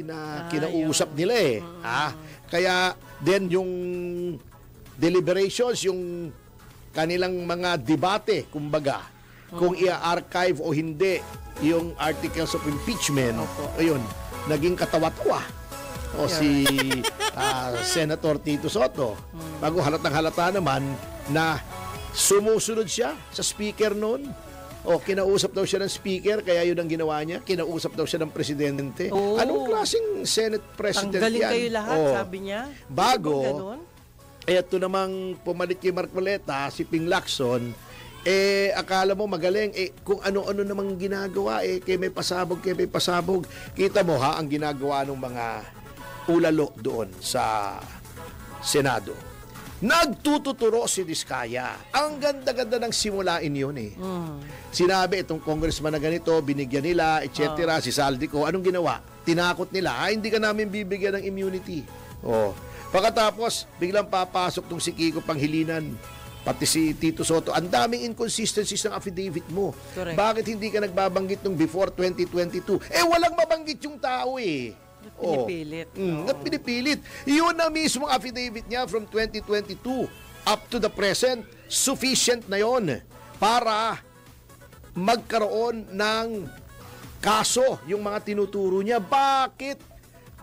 na kinausap nila eh. Kaya then yung deliberations, yung kanilang mga debate, kumbaga, kung i-archive o hindi yung articles of impeachment, ayun, naging katawa-tawa. O si Senator Tito Soto. Bago halatang halata naman na sumusunod siya sa speaker noon. O kinausap daw siya ng speaker, kaya yun ang ginawa niya. Kinausap daw siya ng presidente. Anong klaseng Senate President tanggalin yan? Kayo lahat, sabi niya. Bago, ito namang pumalit kay Marcoleta, si Ping Lacson, akala mo magaling, kung ano-ano namang ginagawa, kay may pasabog, Kita mo ha, ang ginagawa ng mga ulalo doon sa Senado. Nagtututuro si Diskaya. Ang ganda-ganda ng simulain yun Sinabi itong congressman na ganito, binigyan nila, etc. Si Saldico, anong ginawa? Tinakot nila, hindi ka namin bibigyan ng immunity. Pagkatapos, biglang papasok tong si Kiko Panghilinan, pati si Tito Soto. Ang daming inconsistencies ng affidavit mo. Correct. Bakit hindi ka nagbabanggit nung before 2022? Walang mabanggit yung tao Pinipilit. Pinipilit. Yun na mismo affidavit niya from 2022 up to the present. Sufficient na yon para magkaroon ng kaso yung mga tinuturo niya. Bakit?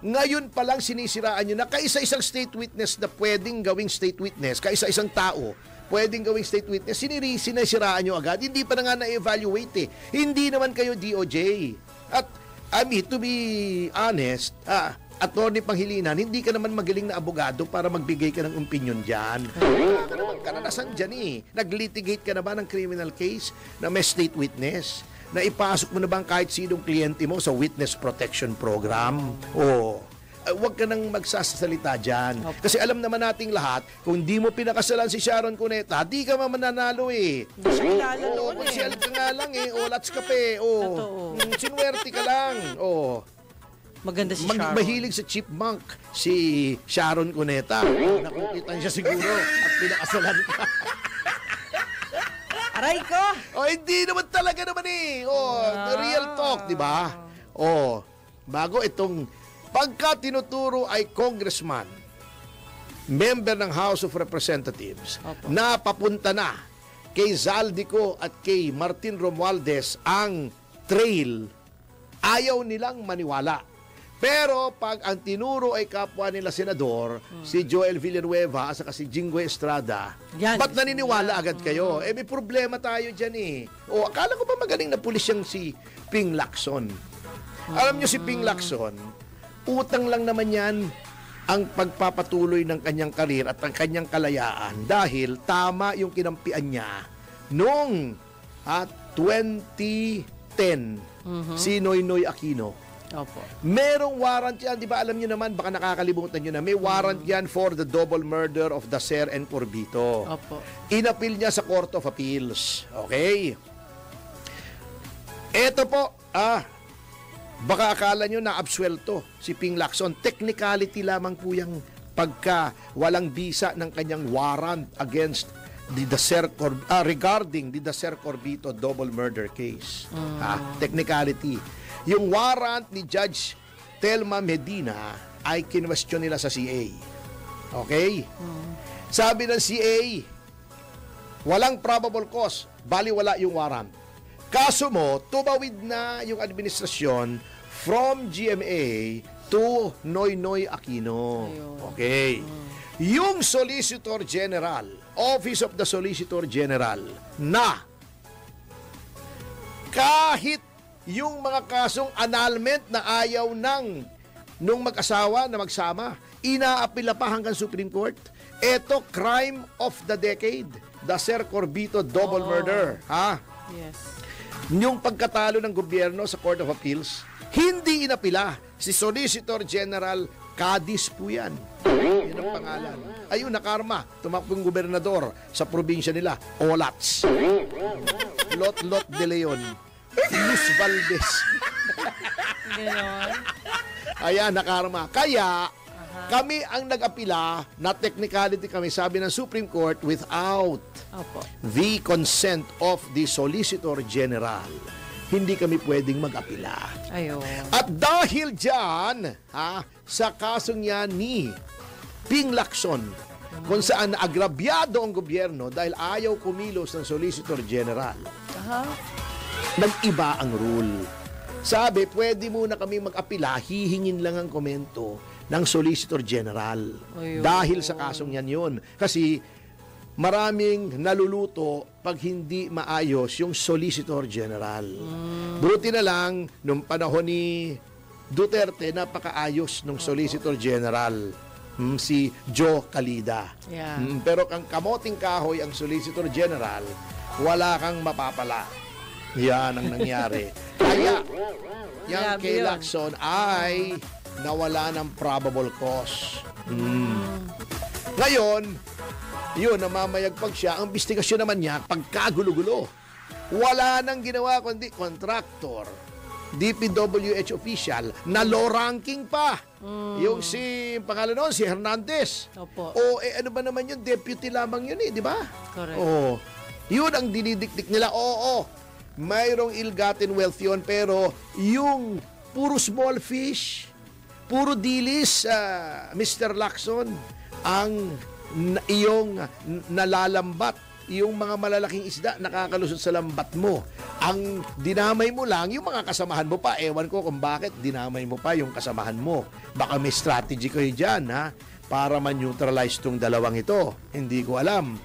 Ngayon pa lang sinisiraan nyo na kaisa-isang state witness na pwedeng gawing state witness, kaisa-isang tao pwedeng gawing state witness, sinisiraan nyo agad. Hindi pa na nga na-evaluate Hindi naman kayo DOJ. At to be honest, Attorney Panghilinan, hindi ka naman magaling na abogado para magbigay ka ng opinion dyan. Wala ka naman karanasan dyan Nag-litigate ka na ba ng criminal case na may state witness? Na ipasok mo na bang kahit sinong kliyente mo sa witness protection program? Huwag ka nang magsasalita dyan. Kasi alam naman nating lahat, kung di mo pinakasalan si Sharon Cuneta, di ka mananalo Kilala noon Magsial ka nga lang lats ka sinwerte ka lang. Maganda si Sharon. Mahilig sa chipmunk si Sharon Cuneta. Nakukitan siya siguro at pinakasalan ka. Aray ko! Hindi naman talaga naman real talk, di ba? Bago itong pagka tinuturo ay congressman, member ng House of Representatives, na papunta na kay Zaldico at kay Martin Romualdez ang trail, ayaw nilang maniwala. Pero pag ang tinuro ay kapwa nila senador, si Joel Villanueva at si Jinggoy Estrada, ba't naniniwala agad kayo? May problema tayo dyan akala ko ba magaling na pulis yung si Ping Lacson? Alam nyo si Ping Lacson, utang lang naman yan ang pagpapatuloy ng kanyang karir at ang kanyang kalayaan dahil tama yung kinampian niya noong 2010 si Noynoy Aquino. Merong warrant yan, di ba alam nyo naman, baka nakakalimutan nyo na, may warrant yan for the double murder of Dacer and Corbito. Inapil niya sa Court of Appeals. Okay? Eto po, baka akala nyo na absuelto si Ping Lacson. Technicality lamang po yung pagka walang bisa ng kanyang warrant against the regarding the Dacer Corbito double murder case. Technicality. Yung warrant ni Judge Telma Medina ay kinwestiyon nila sa CA. Okay? Sabi ng CA, walang probable cause, baliwala yung warrant. Kaso mo, tumawid na yung administrasyon from GMA to Noynoy Aquino. Okay. Yung Solicitor General, Office of the Solicitor General, na kahit yung mga kasong annulment na ayaw nung mag-asawa na magsama, inaapila pa hanggang Supreme Court. Ito, crime of the decade. Dacer Corbito double murder. Yes. Yung pagkatalo ng gobyerno sa Court of Appeals, hindi inapila. Si Solicitor General Cadiz po yan. Yan ang pangalan. Ayun, nakarma. Tumakbong gobernador sa probinsya nila, Olats. Lot de Leon. Luz Valdez. Ayan, nakarma. Kaya, kami ang nag-apila na technicality kami, sabi ng Supreme Court, without the consent of the Solicitor General. hindi kami pwedeng mag-apila. Ayun. At dahil dyan, sa kasong yan ni Ping Lacson, kung saan naagrabyado ang gobyerno dahil ayaw kumilos ng Solicitor General, nag-iba ang rule. Sabi, pwede muna kami mag-apila, hihingin lang ang komento ng Solicitor General. Ayun. Dahil sa kasong yan yun. Kasi maraming naluluto pag hindi maayos yung Solicitor General. Buti na lang, nung panahon ni Duterte, napakaayos ng Solicitor General, si Joe Calida. Yeah. Pero kang kamoting kahoy ang Solicitor General, wala kang mapapala. Yan ang nangyari. Kaya, yung kay Lacson ay nawala ng probable cause. Ngayon, yun, namamayagpag siya. Ang investigasyon naman niya, pagkagulo-gulo. Wala nang ginawa kundi contractor, DPWH official, na low ranking pa. Yung pangalan noon, si Hernandez. Opo. Ano ba naman yun? Deputy lamang yun di ba? Correct. Yun ang dinidikdik nila. Mayroong ill-gotten wealth yun, pero yung puro small fish, puro dilis, Mr. Lacson, ang iyong nalalambat, yung mga malalaking isda nakakalusot sa lambat mo. Ang dinamay mo lang, yung mga kasamahan mo pa. Ewan ko kung bakit dinamay mo pa yung kasamahan mo. Baka may strategy kayo dyan, para ma-neutralize tong dalawang ito. Hindi ko alam.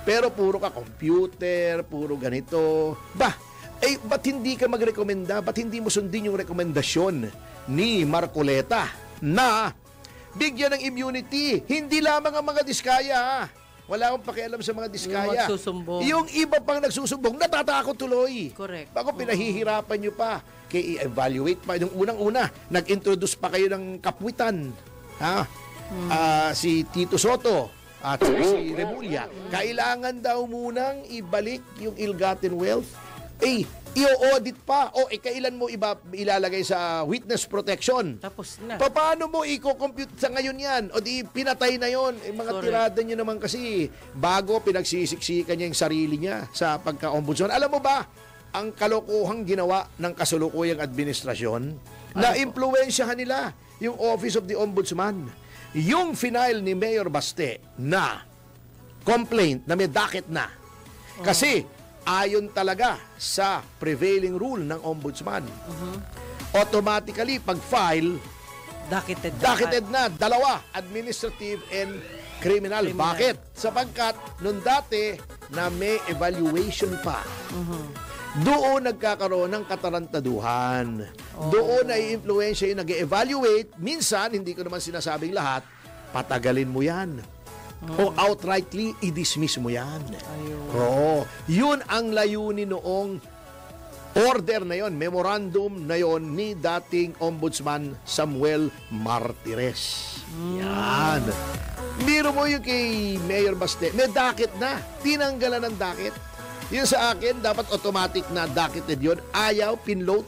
Pero puro ka computer, puro ganito. Ba't hindi ka magrekomenda? Ba't hindi mo sundin yung rekomendasyon ni Marcoleta na bigyan ng immunity? Hindi lamang ang mga diskaya. Wala akong pakialam sa mga diskaya. Yung magsusumbong. Yung iba pang nagsusumbong, natatakot tuloy. Correct. Bago pinahihirapan nyo pa. Kaya i-evaluate pa. Yung unang-una, nag-introduce pa kayo ng kapwitan. Si Tito Soto at si Remulla. Kailangan daw munang ibalik yung ill-gotten wealth. I-audit pa. Kailan mo ilalagay sa witness protection? Tapos na. Paano mo i-compute sa ngayon yan? Di pinatay na yon. Mga Correct. tirada nyo naman kasi bago pinagsisiksikan niya yung sarili niya sa pagka-ombudsman. Alam mo ba, ang kalokohang ginawa ng kasulukuyang administrasyon, na-impluensyahan nila yung Office of the Ombudsman. Yung final ni Mayor Baste na complaint na may docket na. Kasi ayon talaga sa prevailing rule ng ombudsman. Automatically, pag-file, docketed na. Dalawa, administrative and criminal. Bakit? Sapagkat nung dati na may evaluation pa. Doon nagkakaroon ng katarantaduhan. Doon ay influensya yung nag-evaluate. Minsan, hindi ko naman sinasabing lahat, patagalin mo yan. O outrightly, i-dismiss mo yan. Yun ang layunin noong order na yon, memorandum na yon ni dating Ombudsman Samuel Martires. Yan. Biro mo yung kay Mayor Baste, may docket na. Tinanggalan ng docket. Yun sa akin, dapat automatic na docketed yun. Ayaw, pinload.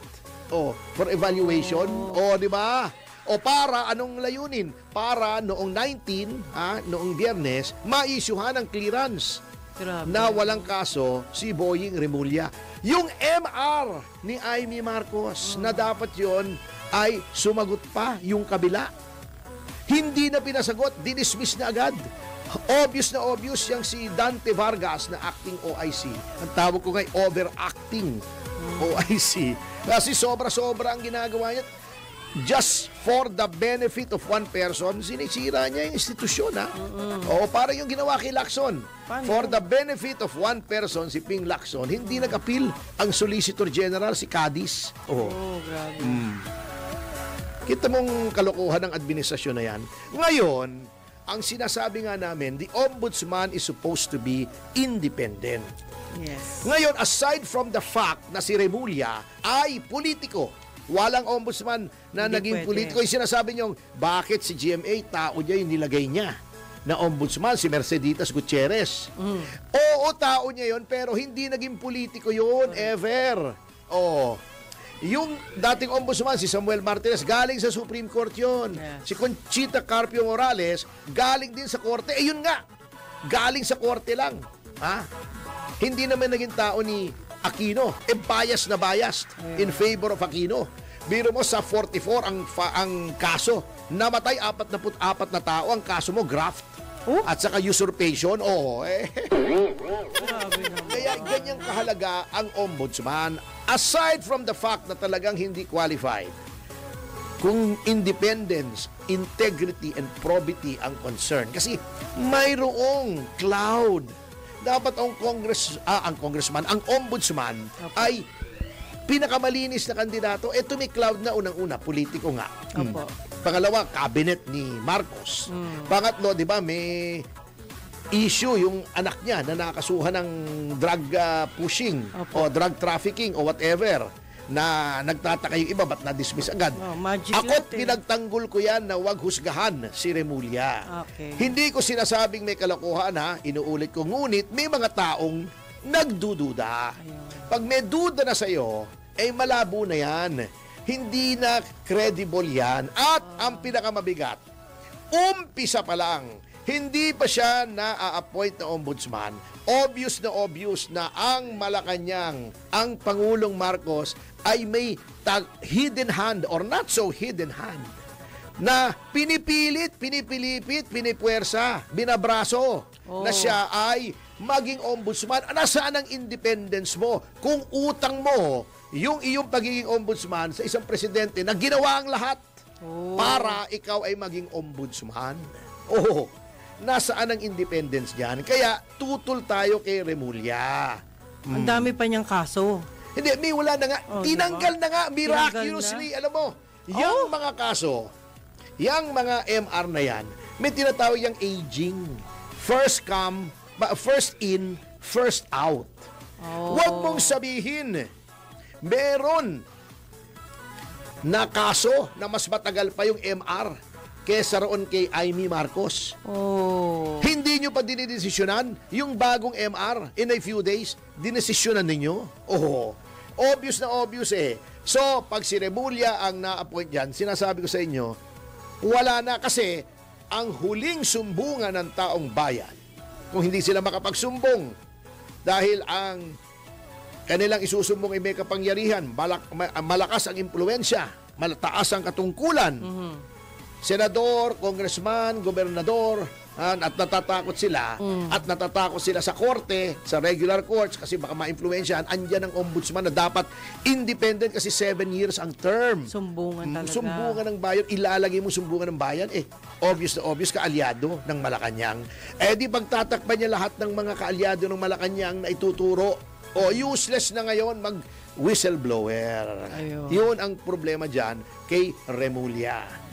For evaluation. Di ba? Para, anong layunin? Para noong 19, noong Biyernes, ma-issuehan ang clearance. Grabe. Na walang kaso si Boying Remulla. Yung MR ni Amy Marcos na dapat yon ay sumagot pa yung kabila. Hindi na pinasagot, dinismiss na agad. Obvious na obvious yung si Dante Vargas na acting OIC. Ang tawag ko ngay overacting OIC. Kasi sobra-sobra ang ginagawa niya. Just for the benefit of one person, sinisira niya yung institusyon, para yung ginawa kay Lacson. Paano? For the benefit of one person, si Ping Lacson, hindi nag-appeal ang Solicitor General, si Cadiz. Grabe. Kita mong kalokohan ng administrasyon na yan. Ngayon, ang sinasabi nga namin, the ombudsman is supposed to be independent. Yes. Ngayon, aside from the fact na si Remulla ay politiko, walang ombudsman na Hindi naging pwede. politiko. Yung sinasabi niyo, bakit si GMA, tao niya yung nilagay niya na ombudsman, si Merceditas Gutierrez. Oo, tao niya yon, pero hindi naging politiko yun, ever. Yung dating ombudsman, si Samuel Martires, galing sa Supreme Court yun. Yes. Si Conchita Carpio Morales, galing din sa korte. Yun nga, galing sa korte lang. Hindi naman naging tao ni Aquino. Biased na biased in favor of Aquino. Biro mo sa 44 ang kaso. Namatay 44 na tao. Ang kaso mo, graft. Oh? At saka usurpation. Grabe naman. Kaya ganyang kahalaga ang ombudsman. Aside from the fact na talagang hindi qualified, kung independence, integrity, and probity ang concern. Kasi mayroong cloud. Dapat ang congressman, ang ombudsman ay pinakamalinis na kandidato. Ito may cloud na unang-una, politiko nga. Opo. Pangalawa, cabinet ni Marcos. Pangatlo, di ba, may issue yung anak niya na nakasuhan ng drug pushing o drug trafficking o whatever na nagtataka yung iba ba't na-dismiss agad. Magic Ako't lahat, pinagtanggol ko yan na wag husgahan si Remulla. Okay. Hindi ko sinasabing may kalokohan ha, inuulit ko. Ngunit may mga taong nagdududa. Pag may duda na sa'yo, ay malabo na yan. Hindi na credible yan. At ang pinakamabigat, umpisa pa lang, hindi pa siya na-appoint na ombudsman. Obvious na ang Malacanang, ang Pangulong Marcos ay may hidden hand or not so hidden hand na pinipilipit, pinipuwersa, binabraso na siya ay maging ombudsman. Nasaan ang independence mo? Kung utang mo yung iyong pagiging ombudsman sa isang presidente na ginawa ang lahat para ikaw ay maging ombudsman. Nasaan ang independence diyan? Kaya tutol tayo kay Remulla. Ang dami pa niyang kaso. Hindi, may wala na nga. Tinanggal diba? na nga, miraculously. Alam mo, yung mga kaso, yung mga MR na yan, may tinatawag yung aging. First in, first out. Huwag mong sabihin, meron na kaso na mas matagal pa yung MR kesa roon kay Amy Marcos. Hindi nyo pa dinidesisyonan yung bagong MR in a few days, dinesisyonan ninyo. Obvious na obvious eh. So, pag si Remulla ang na-appoint dyan, sinasabi ko sa inyo, wala na kasi ang huling sumbungan ng taong bayan, kung hindi sila makapagsumbong dahil ang kanilang isusumbong ay may kapangyarihan, malakas ang impluensya, malataas ang katungkulan, senador, congressman, gobernador, at natatakot sila sa korte, sa regular courts kasi baka ma-influensyahan. Andyan ang ombudsman na dapat independent kasi 7 years ang term. Sumbungan talaga. Sumbungan ng bayan, ilalagay mo sumbungan ng bayan, obvious na obvious kaalyado ng Malacanang. Di pagtatakpan niya lahat ng mga kaalyado ng Malacanang na ituturo, useless na ngayon mag whistleblower. Yun ang problema dyan kay Remulla.